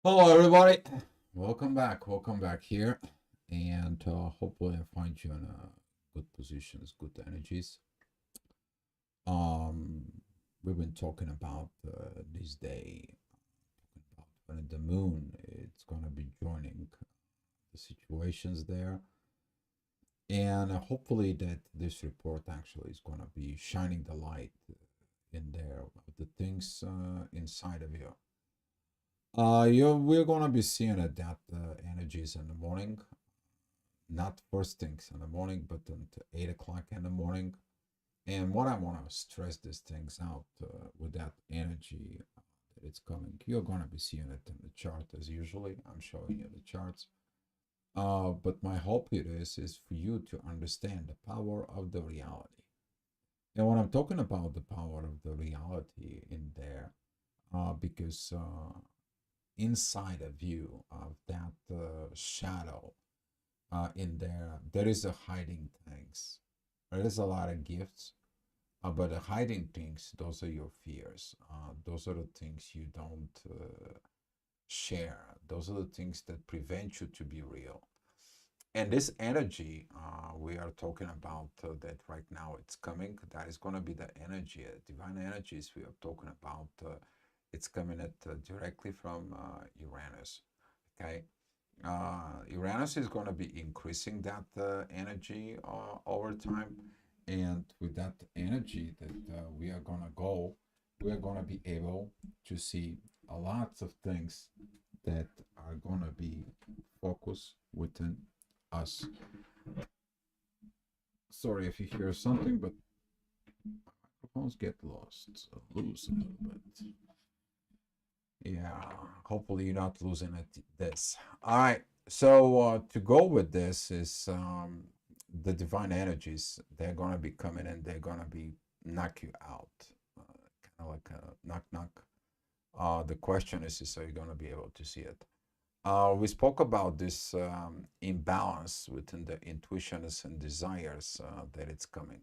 Hello, everybody. Welcome back. Welcome back here, and hopefully, I find you in good positions, good energies. Um, we've been talking about this day, talking about when the moon it's gonna be joining the situations there, and hopefully that this report actually is gonna be shining the light in there of the things inside of you. We're gonna be seeing it that energies in the morning, not first things in the morning, but at 8 o'clock in the morning. And what I want to stress these things out with that energy that it's coming. You're gonna be seeing it in the chart as usually. I'm showing you the charts. But my hope it is for you to understand the power of the reality. And when I'm talking about the power of the reality in there, because inside of you of that shadow in there, there is a hiding things. There is a lot of gifts, but the hiding things, those are your fears. Those are the things you don't share. Those are the things that prevent you to be real. And this energy we are talking about that right now it's coming, that is going to be the energy, divine energies we are talking about. It's coming at directly from Uranus. Okay, Uranus is going to be increasing that energy over time, and with that energy that we are going to go, we are going to be able to see a lot of things that are going to be focused within us. Sorry if you hear something, but microphones get lost, loose a little bit. Yeah, hopefully you're not losing it. This. All right. So to go with this is the divine energies. They're gonna be coming and they're gonna be knock you out, kind of like a knock knock. The question is are you gonna be able to see it? We spoke about this imbalance within the intuitions and desires that it's coming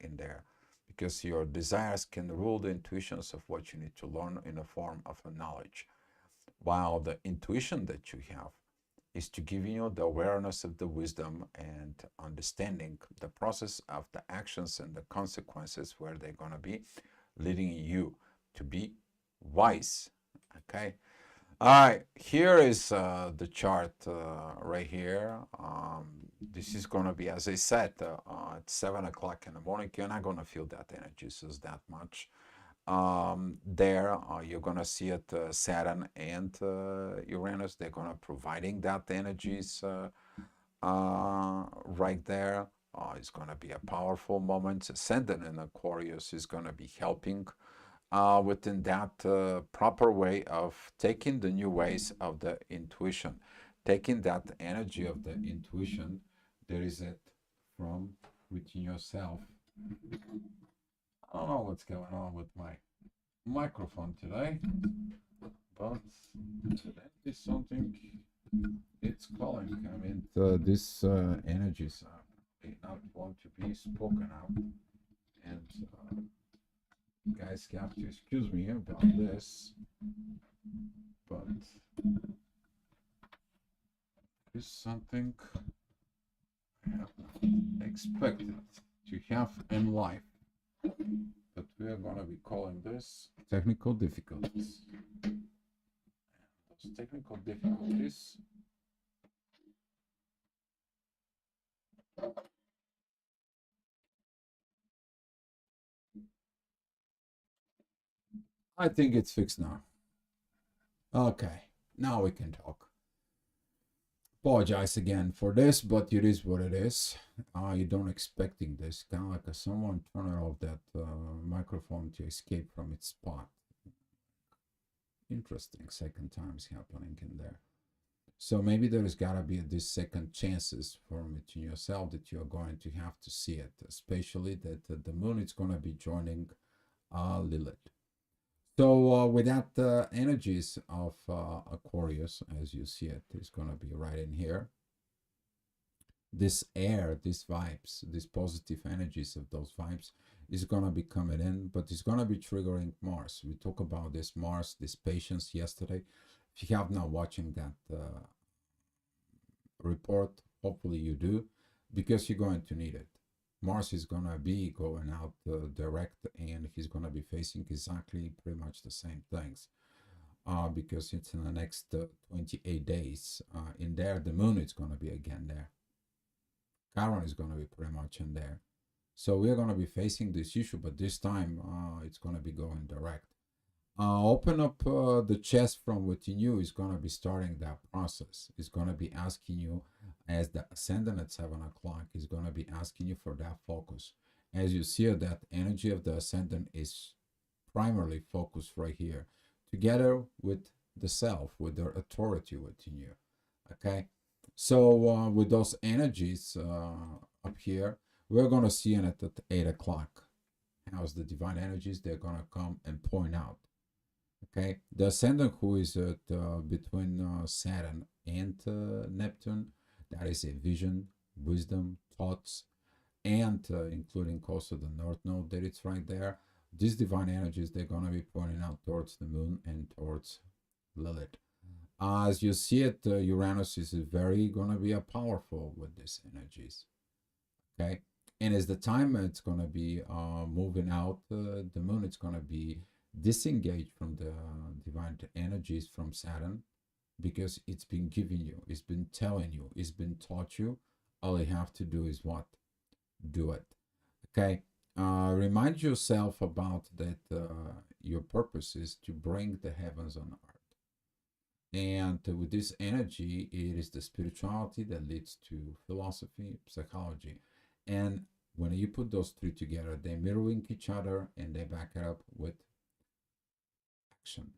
in there, because your desires can rule the intuitions of what you need to learn in the form of a knowledge, while the intuition that you have is to give you the awareness of the wisdom and understanding the process of the actions and the consequences where they're going to be leading you to be wise. Okay. All right, here is the chart right here. This is going to be, as I said, at 7 o'clock in the morning. You're not going to feel that energy says that much. There, you're going to see it, Saturn and Uranus. They're going to providing that energies right there. It's going to be a powerful moment. Ascendant in Aquarius is going to be helping within that proper way of taking the new ways of the intuition, taking that energy of the intuition. There is it from within yourself. I don't know what's going on with my microphone today, but that is something it's calling. I mean, these energies may not want to be spoken out, and guys have to excuse me about this, but it's something I have not expected to have in life. But we are going to be calling this technical difficulties. And those technical difficulties I think it's fixed now. Okay, now we can talk. Apologize again for this, but it is what it is. You don't expecting this, kind of like someone turning off that microphone to escape from its spot. Interesting, second times happening in there. So maybe there's gotta be this second chances from it in yourself that you're going to have to see it, especially that the moon is gonna be joining Lilith. So with that energies of Aquarius, as you see it, is gonna be right in here. This air, these vibes, these positive energies of those vibes is gonna be coming in, but it's gonna be triggering Mars. We talk about this Mars, this patience yesterday, If you have not watching that report, hopefully you do, because you're going to need it. Mars is going to be going out direct, and he's going to be facing exactly pretty much the same things, because it's in the next 28 days. In there, the moon is going to be again there. Chiron is going to be pretty much in there. So we're going to be facing this issue, but this time it's going to be going direct. Open up the chest from within you is going to be starting that process. It's going to be asking you, as the ascendant at 7 o'clock, is going to be asking you for that focus. As you see, that energy of the ascendant is primarily focused right here, together with the self, with their authority within you. Okay, so with those energies up here, we're going to see it at 8 o'clock. How's the divine energies? They're going to come and point out. Okay, the ascendant, who is at between Saturn and Neptune, that is a vision, wisdom, thoughts, and including also the North Node that it's right there. These divine energies, they're going to be pointing out towards the moon and towards Lilith. As you see it, Uranus is very going to be a powerful with these energies. Okay, and as the time it's going to be moving out, the moon, it's going to be disengaged from the divine energies from Saturn, because it's been giving you, it's been telling you, it's been taught you. All you have to do is what? Do it. Okay. Remind yourself about that your purpose is to bring the heavens on earth. And with this energy, it is the spirituality that leads to philosophy, psychology. And when you put those three together, they mirroring each other and they back it up with action.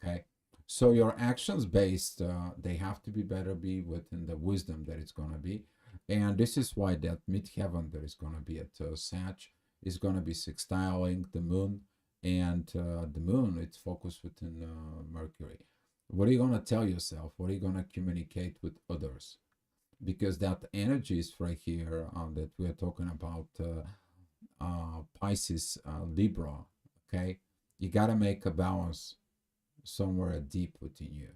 Okay. So your actions based, they have to be better be within the wisdom that it's going to be. And this is why that midheaven that is going to be at Sag is going to be sextiling the moon. And the moon, it's focused within Mercury. What are you going to tell yourself? What are you going to communicate with others? Because that energy is right here that we are talking about Pisces, Libra. Okay. You got to make a balance somewhere deep within you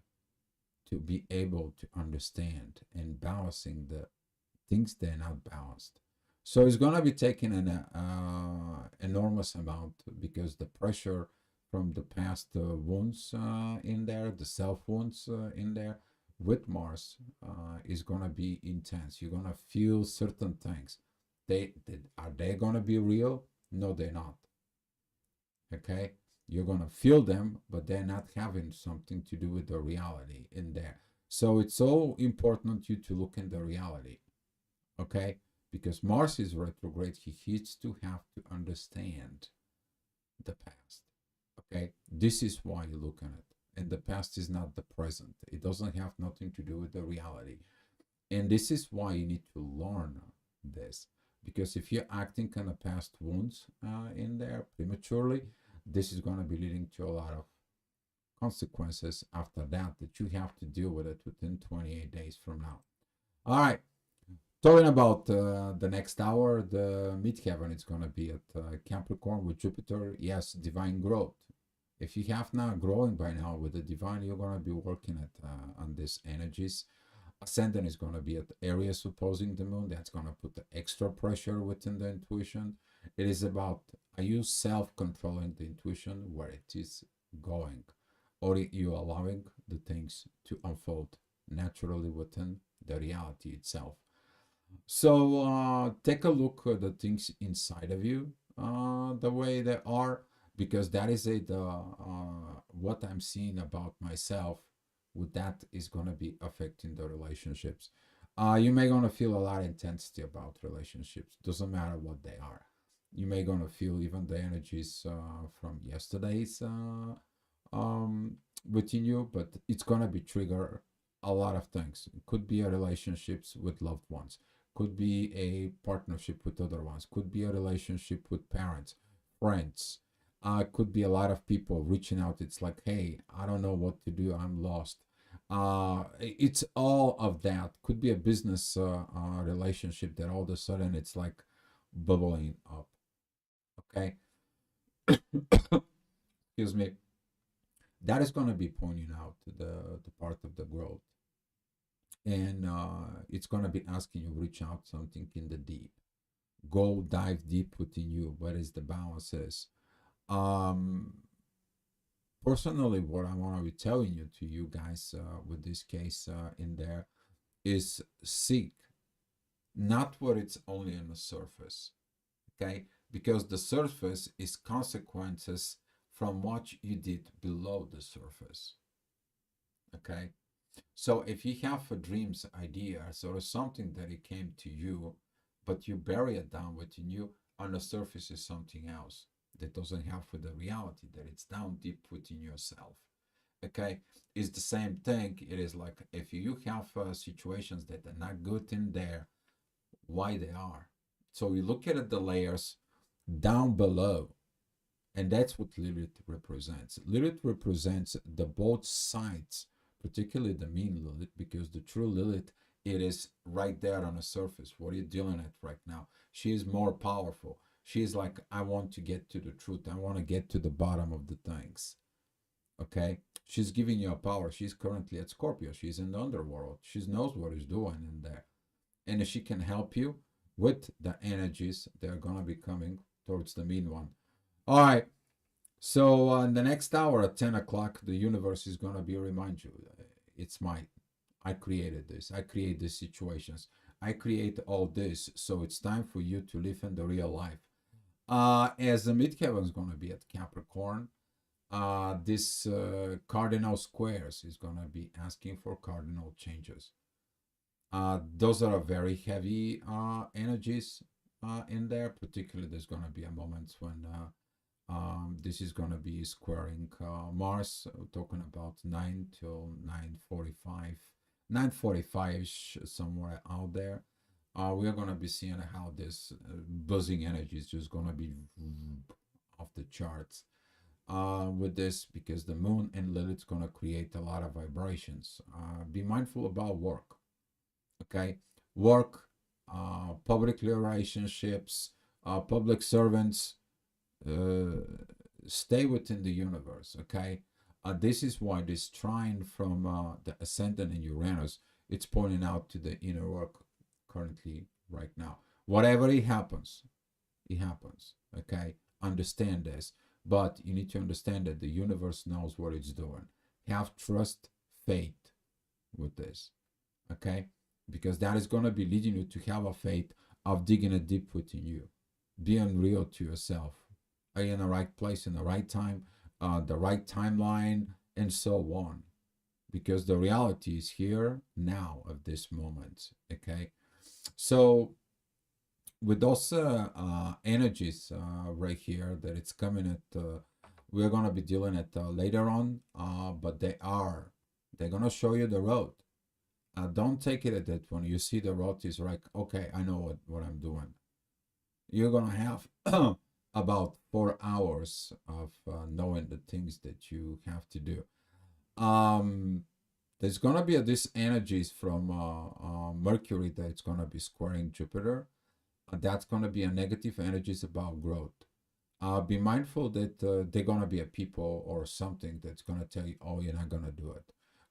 to be able to understand and balancing the things that are not balanced. So it's going to be taking an enormous amount, because the pressure from the past wounds in there, the self wounds in there with Mars is going to be intense. You're going to feel certain things. Are they going to be real? No, they're not. Okay, you're going to feel them, but they're not having something to do with the reality in there. So it's so important you to look in the reality. Okay, because Mars is retrograde, he needs to have to understand the past. Okay, this is why you look at it. And the past is not the present. It doesn't have nothing to do with the reality. And this is why you need to learn this. Because if you're acting on the past wounds in there prematurely, this is going to be leading to a lot of consequences after that you have to deal with it within 28 days from now. All right. Talking about the next hour, the midheaven is going to be at Capricorn with Jupiter. Yes, divine growth. If you have not growing by now with the divine, you're going to be working at on these energies. Ascendant is going to be at Aries opposing the moon. That's going to put the extra pressure within the intuition. It is about, are you self-controlling the intuition where it is going? Or are you allowing the things to unfold naturally within the reality itself? So take a look at the things inside of you the way they are, because that is what I'm seeing about myself. With that is going to be affecting the relationships. You may going to feel a lot of intensity about relationships. Doesn't matter what they are. You may going to feel even the energies from yesterday's within you, but it's going to be trigger a lot of things. It could be a relationships with loved ones, could be a partnership with other ones, could be a relationship with parents, friends. Could be a lot of people reaching out. It's like, hey, I don't know what to do. I'm lost. It's all of that. Could be a business relationship that all of a sudden it's like bubbling up. Okay. Excuse me. that is going to be pointing out the part of the growth. And it's going to be asking you reach out something in the deep. Go dive deep within you. What is the balance is? Um, Personally, what I want to be telling you to you guys with this case in there is seek not what it's only on the surface, okay? Because the surface is consequences from what you did below the surface, okay? So if you have a dreams, ideas, or something that it came to you, but you bury it down within you, on the surface is something else that doesn't have with the reality that it's down deep within yourself. Okay, it's the same thing. It is like if you have situations that are not good in there, why they are. So you look at the layers down below, and that's what Lilith represents. Lilith represents the both sides, particularly the mean Lilith, because the true Lilith, it is right there on the surface. What are you dealing at right now? She is more powerful. She is like, I want to get to the truth. I want to get to the bottom of the things. Okay? She's giving you a power. She's currently at Scorpio. She's in the underworld. She knows what she's doing in there. And if she can help you with the energies that are going to be coming towards the mean one. All right. So in the next hour at 10 o'clock, the universe is going to be remind you, it's mine. I created this. I create these situations. I create all this. So it's time for you to live in the real life. As the midheaven is going to be at Capricorn, this cardinal squares is going to be asking for cardinal changes. Those are very heavy energies in there. Particularly, there's going to be a moment when this is going to be squaring Mars, talking about 9 till 9:45, 9:45-ish, somewhere out there. We are going to be seeing how this buzzing energy is just going to be off the charts with this, because the moon and Lilith's going to create a lot of vibrations. Be mindful about work, okay? Work, public relationships, public servants, stay within the universe, okay? This is why this trine from the ascendant in Uranus, it's pointing out to the inner work currently right now. Whatever it happens, okay? Understand this. But you need to understand that the universe knows what it's doing. Have trust, faith with this, okay? Because that is going to be leading you to have a faith of digging it deep within you. Being real to yourself. Are you in the right place in the right time, the right timeline, and so on? Because the reality is here now at this moment, okay? So with those energies right here that it's coming at, we're going to be dealing at later on, but they're going to show you the road. Don't take it at that when you see the road is like, okay, I know what I'm doing. You're going to have about 4 hours of knowing the things that you have to do. There's going to be this energies from Mercury that's going to be squaring Jupiter. That's going to be a negative energies about growth. Be mindful that they're going to be a people or something that's going to tell you, oh, you're not going to do it.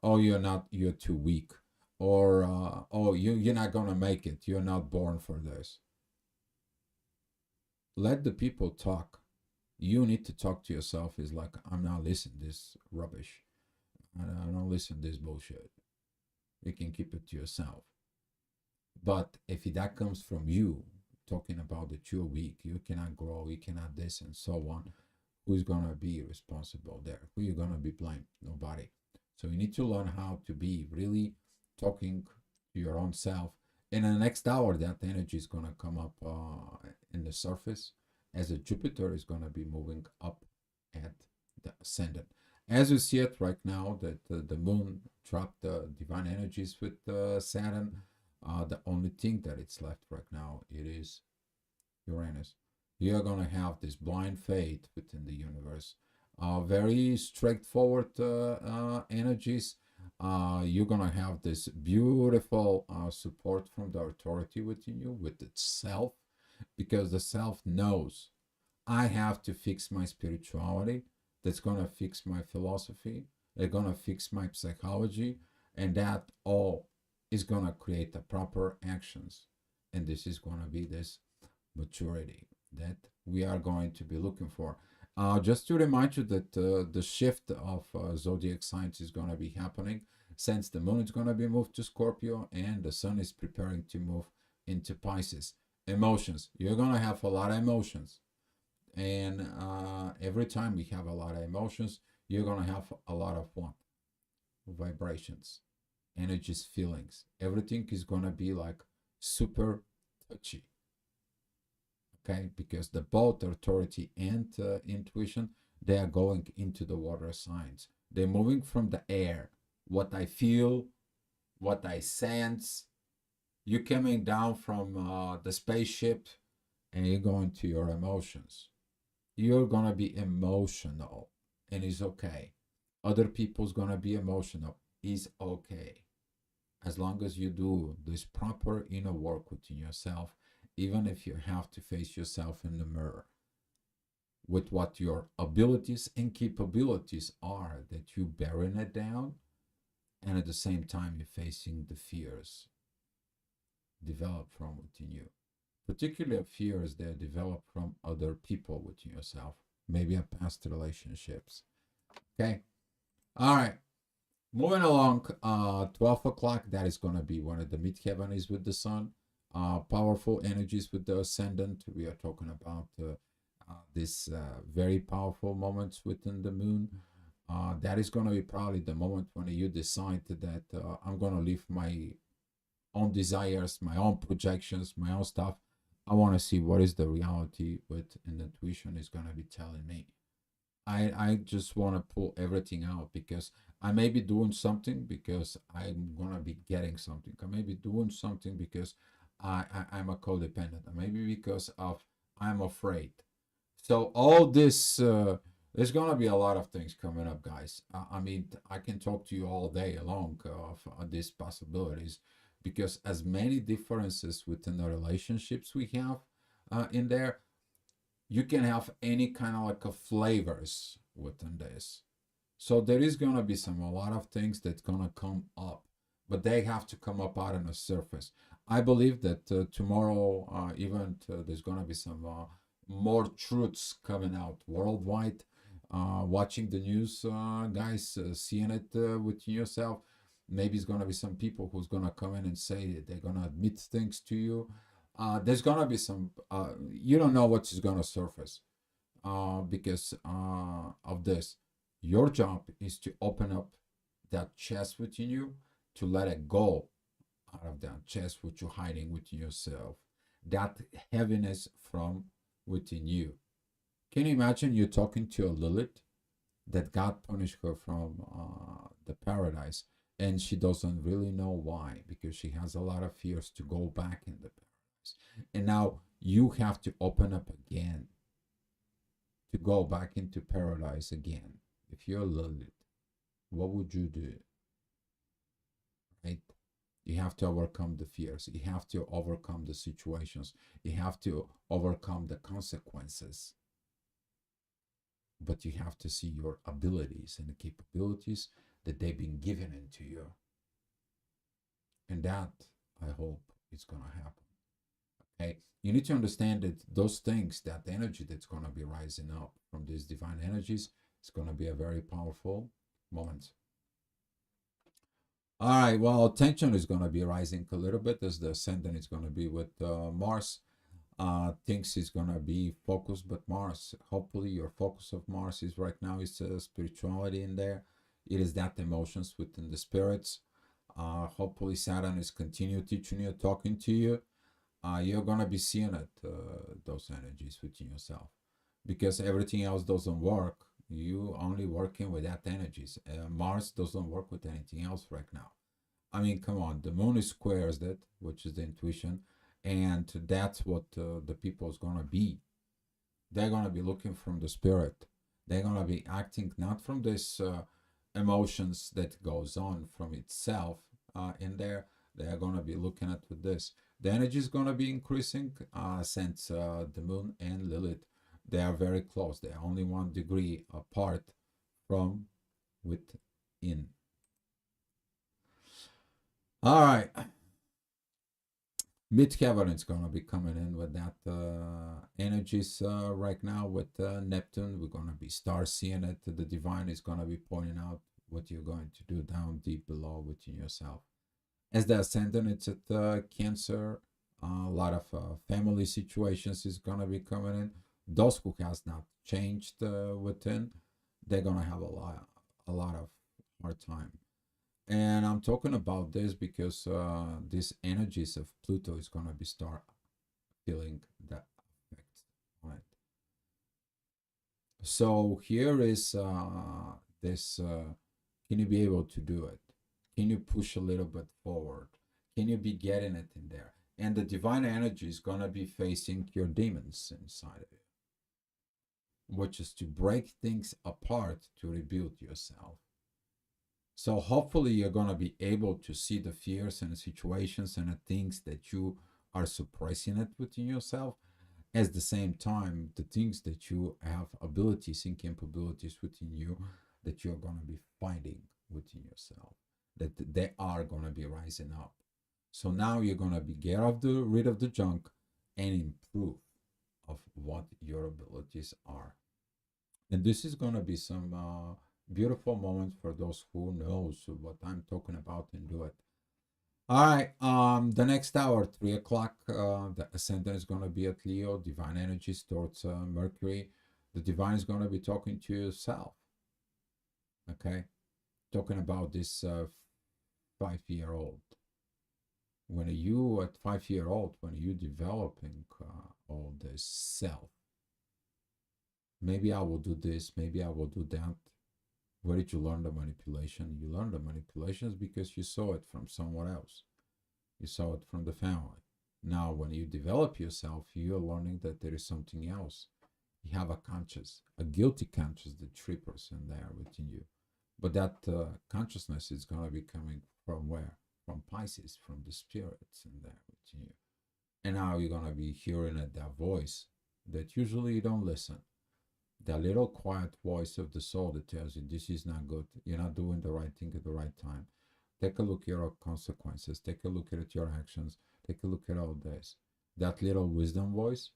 Oh, you're too weak. Or, oh, you're not going to make it. You're not born for this. Let the people talk. You need to talk to yourself. Is like, I'm not listening to this rubbish. I don't listen to this bullshit. You can keep it to yourself. But if that comes from you, talking about that you're weak, you cannot grow, you cannot this and so on, who's going to be responsible there? Who you going to be blamed? Nobody. So you need to learn how to be really talking to your own self. In the next hour, that energy is going to come up in the surface as a Jupiter is going to be moving up at the ascendant. As you see it right now, that the moon dropped the divine energies with Saturn. The only thing that it's left right now, it is Uranus. You're going to have this blind faith within the universe. Very straightforward energies. You're going to have this beautiful support from the authority within you, with itself, because the self knows, I have to fix my spirituality. that's going to fix my philosophy, they're going to fix my psychology, and that all is going to create the proper actions. And this is going to be this maturity that we are going to be looking for. Just to remind you that the shift of zodiac signs is going to be happening since the moon is going to be moved to Scorpio and the sun is preparing to move into Pisces. Emotions. You're going to have a lot of emotions. And every time we have a lot of emotions, you're going to have a lot of what? Vibrations, energies, feelings. Everything is going to be like super touchy. Okay, because the both authority and intuition, they are going into the water signs. They're moving from the air, what I feel, what I sense. You're coming down from the spaceship and you're going to your emotions. You're gonna be emotional and it's okay. Other people's gonna be emotional is okay, as long as you do this proper inner work within yourself, even if you have to face yourself in the mirror with what your abilities and capabilities are, that you bearing it down, and at the same time you're facing the fears developed from within you, particularly fears that develop from other people within yourself, maybe a past relationships. Okay, all right, moving along. 12 o'clock, that is going to be one of the midheaven is with the sun. Powerful energies with the ascendant. We are talking about this very powerful moments within the moon. That is going to be probably the moment when you decide that I'm going to leave my own desires, my own projections, my own stuff. I want to see what is the reality with, and intuition is going to be telling me. I just want to pull everything out because I may be doing something because I'm going to be getting something. I may be doing something because I'm a codependent. Maybe because of I'm afraid. So all this, there's going to be a lot of things coming up, guys. I mean, I can talk to you all day long of these possibilities because as many differences within the relationships we have in there, you can have any kind of like a flavors within this. So there is going to be a lot of things that's going to come up, but they have to come up out on the surface. I believe that tomorrow event there's going to be some more truths coming out worldwide. Watching the news, guys, seeing it within yourself. Maybe it's going to be some people who's going to come in and say that they're going to admit things to you. There's going to be some, you don't know what is going to surface because of this. Your job is to open up that chest within you, to let it go out of that chest which you're hiding within yourself, that heaviness from within you. Can you imagine you talking to a Lilith that God punished her from the paradise, and she doesn't really know why because she has a lot of fears to go back in the paradise, and now you have to open up again to go back into paradise again. If you're Lilith, what would you do? Right? You have to overcome the fears. You have to overcome the situations. You have to overcome the consequences. But you have to see your abilities and the capabilities that they've been given into you. And that, I hope, is going to happen. Okay? You need to understand that those things, that energy that's going to be rising up from these divine energies, it's going to be a very powerful moment. All right, well, tension is going to be rising a little bit as the ascendant is going to be with Mars. Things is going to be focused, but Mars, hopefully your focus of Mars is right now is spirituality in there. It is that emotions within the spirits. Hopefully Saturn is continue teaching you, talking to you. You're going to be seeing it, those energies within yourself. Because everything else doesn't work, you only working with that energies. Mars doesn't work with anything else right now. I mean, come on, the moon is squares that, which is the intuition, and that's what the people is gonna be. They're gonna be looking from the spirit. They're gonna be acting not from this emotions that goes on from itself in there. They're gonna be looking at this. The energy is gonna be increasing since the moon and Lilith They are very close. They are only 1 degree apart from within. All right. Midheaven is going to be coming in with that energies right now with Neptune. We're going to be star seeing it. The divine is going to be pointing out what you're going to do down deep below within yourself. As the ascendant, it's at Cancer. A lot of family situations is going to be coming in. Those who has not changed within, they're going to have a lot of hard time. And I'm talking about this because these energies of Pluto is going to be start feeling the effect on it. So here is this, can you be able to do it? Can you push a little bit forward? Can you be getting it in there? And the divine energy is going to be facing your demons inside of you, which is to break things apart to rebuild yourself. So hopefully you're going to be able to see the fears and situations and the things that you are suppressing it within yourself. At the same time, the things that you have abilities and capabilities within you that you're going to be finding within yourself, that they are going to be rising up. So now you're going to be rid of the junk and improve of what your abilities are. And this is going to be some beautiful moment for those who knows what I'm talking about and do it. All right, the next hour, 3 o'clock, the ascendant is going to be at Leo, divine energies towards Mercury. The divine is going to be talking to yourself, okay? Talking about this 5-year-old. When you at 5-year-old, when you developing all this self, maybe I will do this, maybe I will do that. Where did you learn the manipulation? You learned the manipulations because you saw it from someone else. You saw it from the family. Now, when you develop yourself, you're learning that there is something else. You have a conscious, a guilty conscious, the 3% there within you. But that consciousness is going to be coming from where? From Pisces, from the spirits in there within you. And now you're going to be hearing that voice that usually you don't listen. That little quiet voice of the soul that tells you this is not good. You're not doing the right thing at the right time. Take a look at your consequences. Take a look at your actions. Take a look at all this. That little wisdom voice.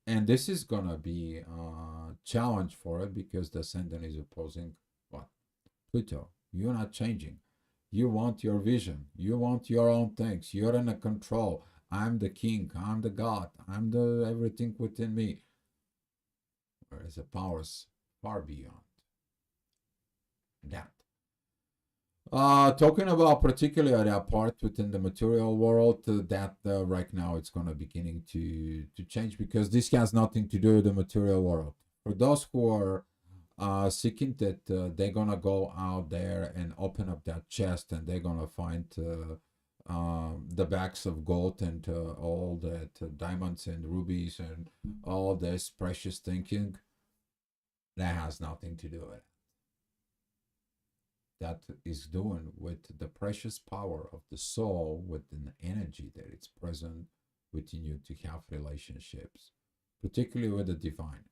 And this is going to be a challenge for it because the ascendant is opposing what? Pluto. You're not changing. You want your vision. You want your own things. You're in a control. I'm the king. I'm the God. I'm the everything within me. Whereas the powers far beyond that. Talking about particularly that part within the material world, that right now it's going to beginning to change because this has nothing to do with the material world. For those who are seeking that they're going to go out there and open up that chest and they're going to find the bags of gold and all that diamonds and rubies and all this precious thinking, that has nothing to do with it. That is doing with the precious power of the soul, with the energy that it's present within you to have relationships, particularly with the divine.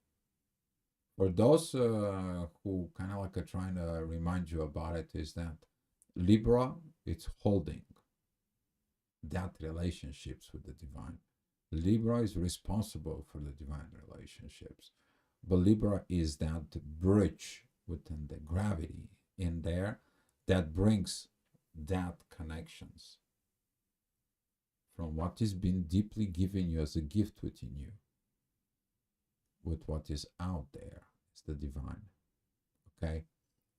For those who kind of like are trying to remind you about it, is that Libra, it's holding that relationships with the divine. Libra is responsible for the divine relationships. But Libra is that bridge within the gravity in there that brings that connections from what is being deeply given you as a gift within you with what is out there. It's the divine. Okay,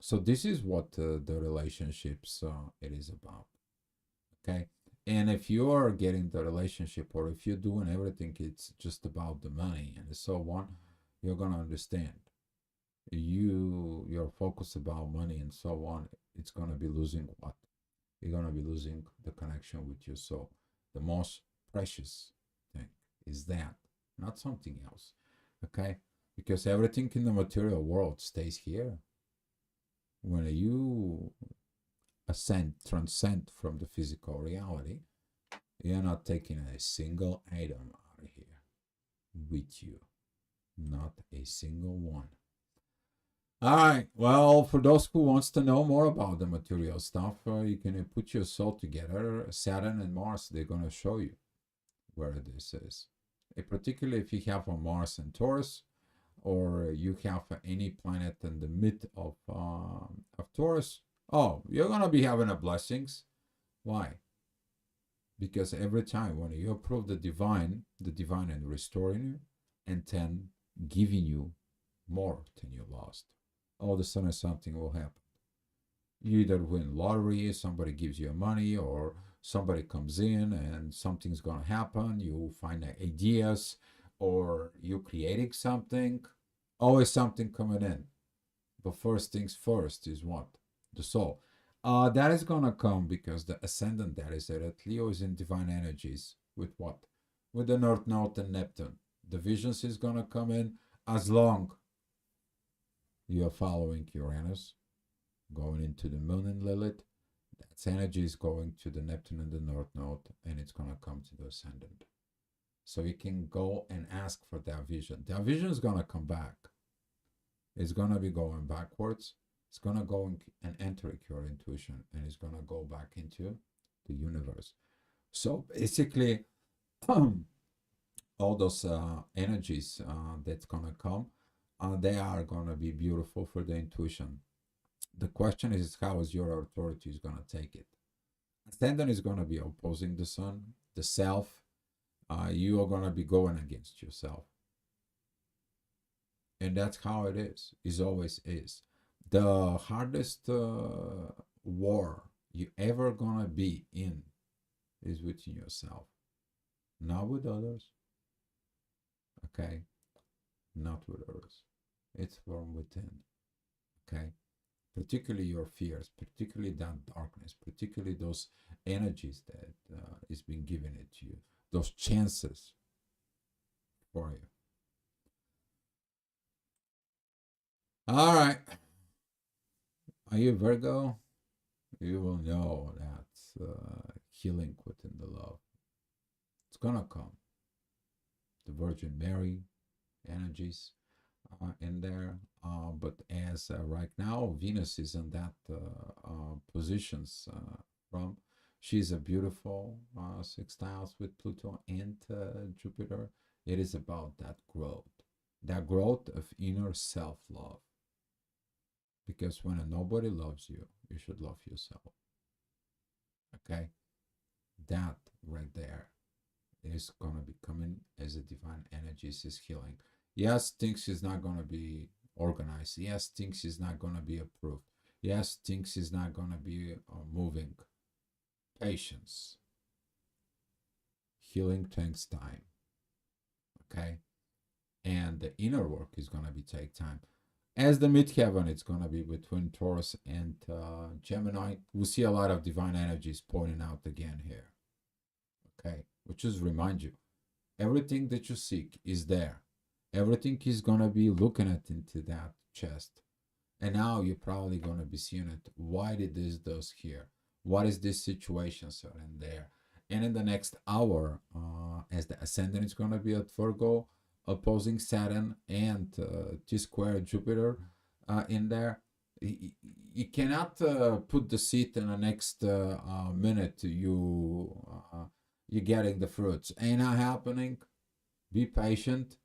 so this is what the relationships it is about. Okay, and if you're getting the relationship or if you're doing everything, it's just about the money and so on, you're going to understand. Your focus about money and so on, it's going to be losing what? You're going to be losing the connection with your soul. The most precious thing is that, not something else. Okay? Because everything in the material world stays here. When you transcend from the physical reality, you're not taking a single item out of here with you. Not a single one. All right. Well, for those who wants to know more about the material stuff, you can put your soul together. Saturn and Mars, they're going to show you where this is. Particularly if you have a Mars and Taurus, or you have any planet in the mid of Taurus, oh, you're going to be having a blessings. Why? Because every time when you approve the divine and restoring you, and then giving you more than you lost, all of a sudden something will happen. You either win lottery, somebody gives you money, or somebody comes in and something's gonna happen. You find ideas, or you creating something. Always something coming in. But first things first is what? The soul. That is gonna come because the ascendant that is at Leo is in divine energies with what? With the North Node and Neptune. The visions is gonna come in as long you are following Uranus, going into the Moon and Lilith. That's energy is going to the Neptune and the North Node, and it's gonna come to the ascendant. So you can go and ask for that vision. That vision is gonna come back. It's gonna be going backwards. It's gonna go and enter your intuition, and it's gonna go back into the universe. So basically, all those energies that's gonna come, they are gonna be beautiful for the intuition. The question is how is your authority is gonna take it. Ascendant is gonna be opposing the sun, the self. You are gonna be going against yourself, and that's how it is. It always is. The hardest war you ever gonna be in is within yourself, not with others. Okay, not with others. It's from within. Okay, particularly your fears, particularly that darkness, particularly those energies that is being given it to you, those chances for you. All right. Are you Virgo? You will know that healing within the love. It's gonna come. The Virgin Mary energies in there. But as right now, Venus is in that positions from. She's a beautiful sextiles with Pluto and Jupiter. It is about that growth of inner self-love. Because when nobody loves you, you should love yourself. Okay? That right there is going to be coming as a divine energy is healing. Yes, things is not going to be organized. Yes, things is not going to be approved. Yes, things is not going to be moving. Patience. Healing takes time. Okay? And the inner work is going to be take time. As the midheaven, it's going to be between Taurus and Gemini. We see a lot of divine energies pointing out again here. Okay, which is remind you, everything that you seek is there. Everything is going to be looking at into that chest. And now you're probably going to be seeing it. Why did this does here? What is this situation so in there? And in the next hour, as the ascendant is going to be at Virgo, opposing Saturn and T-square Jupiter in there. You cannot put the seed in the next minute you're getting the fruits. Ain't not happening. Be patient.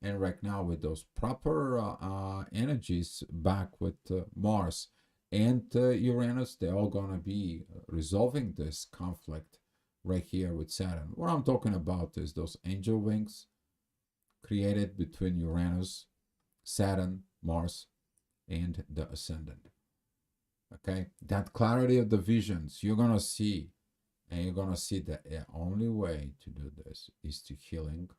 And right now with those proper energies back with Mars and Uranus, they're all going to be resolving this conflict right here with Saturn. What I'm talking about is those angel wings created between Uranus, Saturn, Mars, and the ascendant. Okay, that clarity of the visions you're gonna see, and you're gonna see that the only way to do this is to healing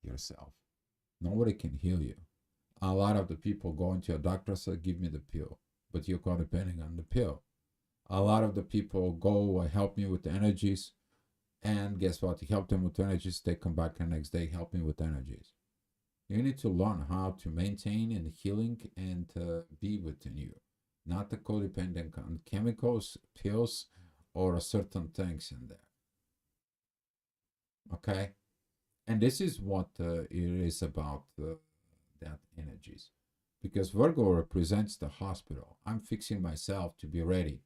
yourself. Nobody can heal you. A lot of the people going to a doctor say, "Give me the pill," but you're depending on the pill. A lot of the people go, "Help me with the energies." And guess what? You help them with energies, they come back the next day, help me with energies. You need to learn how to maintain and healing and be within you, not the codependent on chemicals, pills, or certain things in there. Okay? And this is what it is about that energies. Because Virgo represents the hospital. I'm fixing myself to be ready.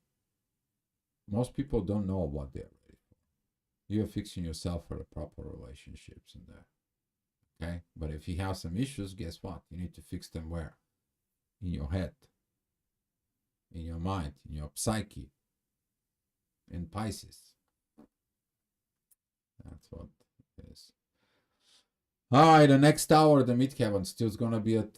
Most people don't know what they're ready for. You're fixing yourself for the proper relationships in there. Okay? But if you have some issues, guess what? You need to fix them where? In your head, in your mind, in your psyche, in Pisces. That's what it is. All right, the next tower, the midheaven, still is going to be at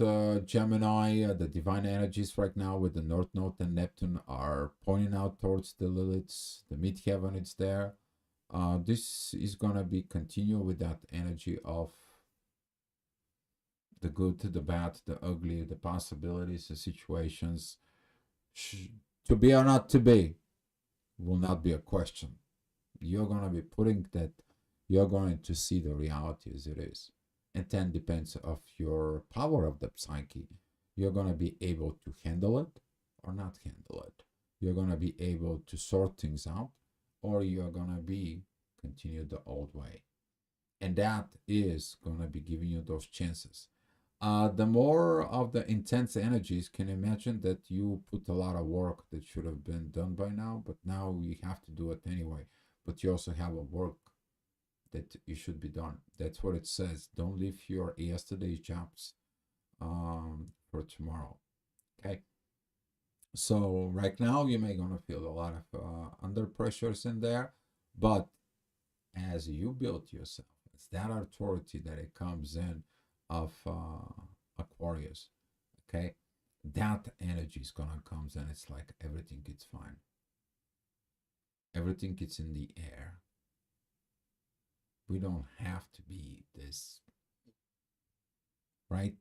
Gemini. The divine energies right now with the North Node and Neptune are pointing out towards the Liliths. The midheaven is there. This is going to be continue with that energy of the good, the bad, the ugly, the possibilities, the situations. To be or not to be will not be a question. You're going to be putting that, you're going to see the reality as it is. And then depends of your power of the psyche. You're going to be able to handle it or not handle it. You're going to be able to sort things out, or you're going to be continue the old way. And that is going to be giving you those chances. The more of the intense energies, can imagine that you put a lot of work that should have been done by now, but now you have to do it anyway. But you also have a work that you should be done. That's what it says. Don't leave your yesterday's jobs for tomorrow. Okay. So right now you may gonna feel a lot of under pressures in there, but as you build yourself, it's that authority that it comes in of Aquarius. Okay, that energy is gonna come and it's like everything gets fine. Everything gets in the air. We don't have to be this, right?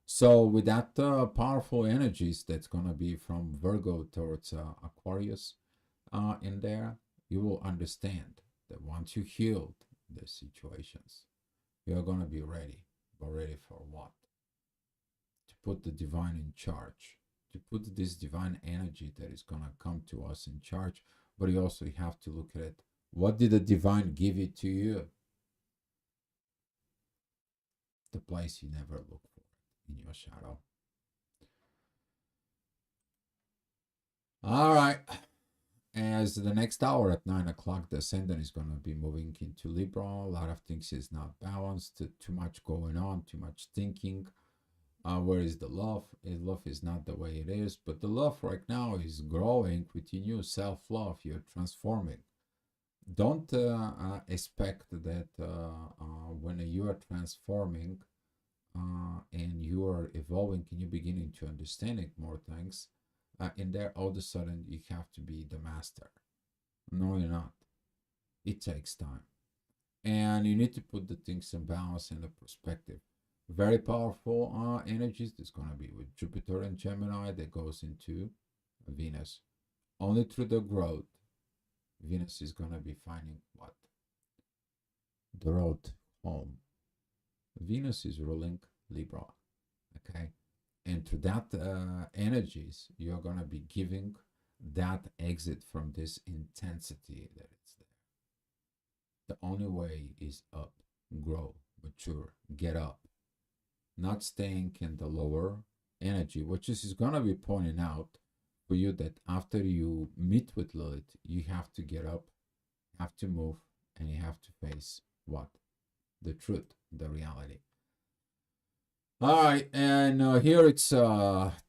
So with that powerful energies that's gonna be from Virgo towards Aquarius in there, you will understand that once you healed the situations, you're gonna be ready. But ready for what? To put the divine in charge, to put this divine energy that is gonna come to us in charge. But you also have to look at it. What did the divine give it to you? The place you never look for in your shadow. All right. As the next hour at 9 o'clock, the ascendant is going to be moving into Libra. A lot of things is not balanced. Too much going on, too much thinking. Where is the love? Love is not the way it is, but the love right now is growing with your new self-love. You're transforming. Don't expect that when you are transforming and you are evolving and you're beginning to understanding more things, in there all of a sudden you have to be the master. No, you're not. It takes time. And you need to put the things in balance and the perspective. Very powerful energies. There's going to be with Jupiter and Gemini that goes into Venus. Only through the growth, Venus is going to be finding what? The road home. Venus is ruling Libra. Okay. And through that energies, you're going to be giving that exit from this intensity that it's there. The only way is up, grow, mature, get up. Not staying in the lower energy, which is going to be pointing out for you that after you meet with Lilith, you have to get up, have to move, and you have to face what? The truth, the reality. All right, and here it's 10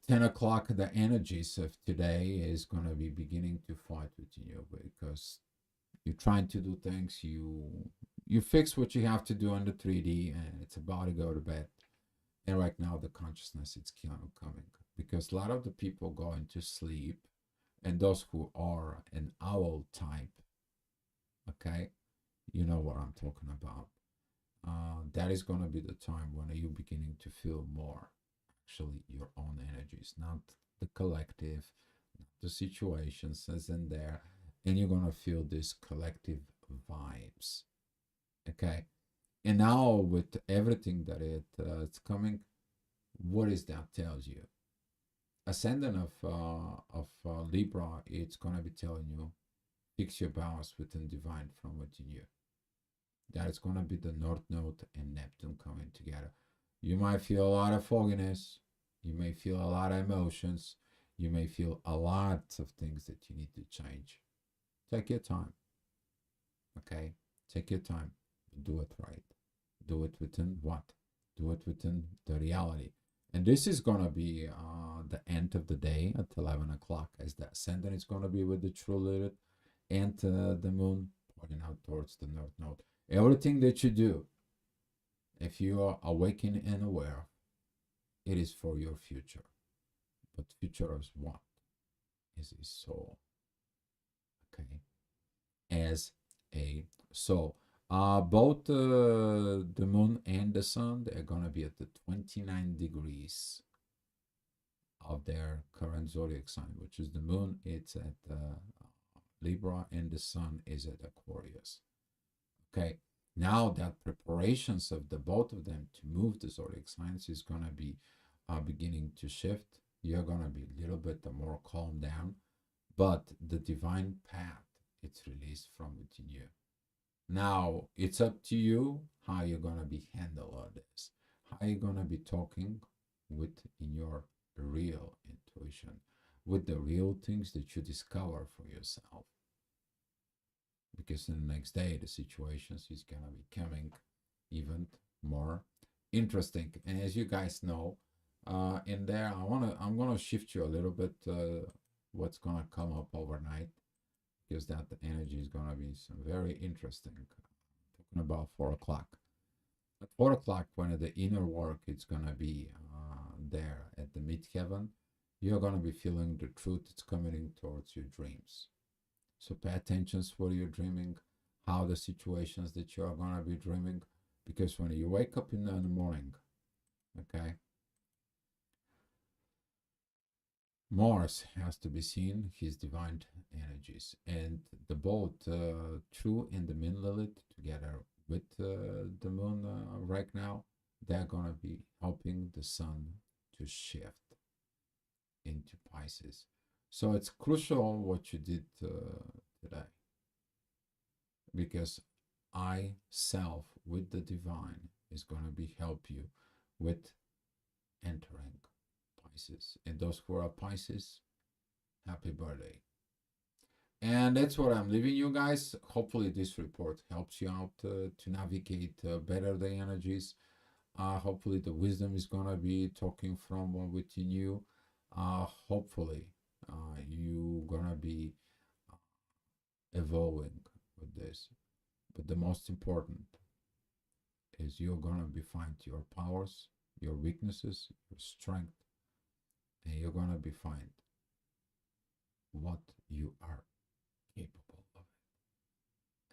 o'clock. The energies of today is going to be beginning to fight with you because you're trying to do things. You fix what you have to do on the 3D, and it's about to go to bed. And right now, the consciousness it's coming because a lot of the people go into sleep, and those who are an owl type, okay, you know what I'm talking about. That is going to be the time when you're beginning to feel more actually your own energies, not the collective, not the situations as in there, and you're going to feel this collective vibes. Okay, and now with everything that it's coming, what is that tells you? Ascendant of Libra, it's going to be telling you fix your balance within divine from within you. That is going to be the North Node and Neptune coming together. You might feel a lot of fogginess. You may feel a lot of emotions. You may feel a lot of things that you need to change. Take your time. Okay? Take your time. Do it right. Do it within what? Do it within the reality. And this is going to be the end of the day at 11 o'clock, as the ascendant is going to be with the true Lilith and the moon pointing out towards the North Node. Everything that you do, if you are awakened and aware, it is for your future. But future is what? Is a soul. Okay? As a soul. Both the moon and the sun, they're going to be at the 29 degrees of their current zodiac sign, which is the moon. It's at Libra, and the sun is at Aquarius. Okay, now that preparations of the both of them to move the zodiac signs is going to be beginning to shift. You're going to be a little bit more calm down, but the divine path, it's released from within you. Now it's up to you how you're going to be handle all this, how you're going to be talking with in your real intuition, with the real things that you discover for yourself. Because in the next day, the situations is going to be coming even more interesting. And as you guys know, in there, I'm gonna shift you a little bit what's gonna come up overnight, because that energy is gonna be some very interesting. Talking about 4 o'clock. At 4 o'clock, when the inner work is gonna be there at the midheaven, you're gonna be feeling the truth that's coming in towards your dreams. So pay attention to what you're dreaming, how the situations that you are gonna be dreaming, because when you wake up in the morning, okay, Mars has to be seen, his divine energies, and the both True and the Min Lilith together with the Moon right now, they're gonna be helping the Sun to shift into Pisces. So it's crucial what you did today, because I self with the divine is gonna be help you with entering Pisces. And those who are Pisces, happy birthday. And that's what I'm leaving you guys. Hopefully this report helps you out to navigate better the energies. Hopefully the wisdom is going to be talking from within you. Hopefully you going to be evolving with this. But the most important is you're going to be find your powers, your weaknesses, your strength, and you're going to be find what you are capable of.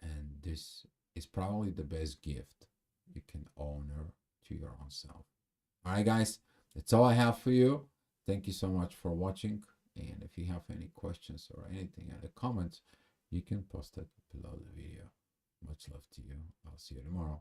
And this is probably the best gift you can honor to your own self. All right, guys, that's all I have for you. Thank you so much for watching. And if you have any questions or anything in the comments, you can post it below the video. Much love to you. I'll see you tomorrow.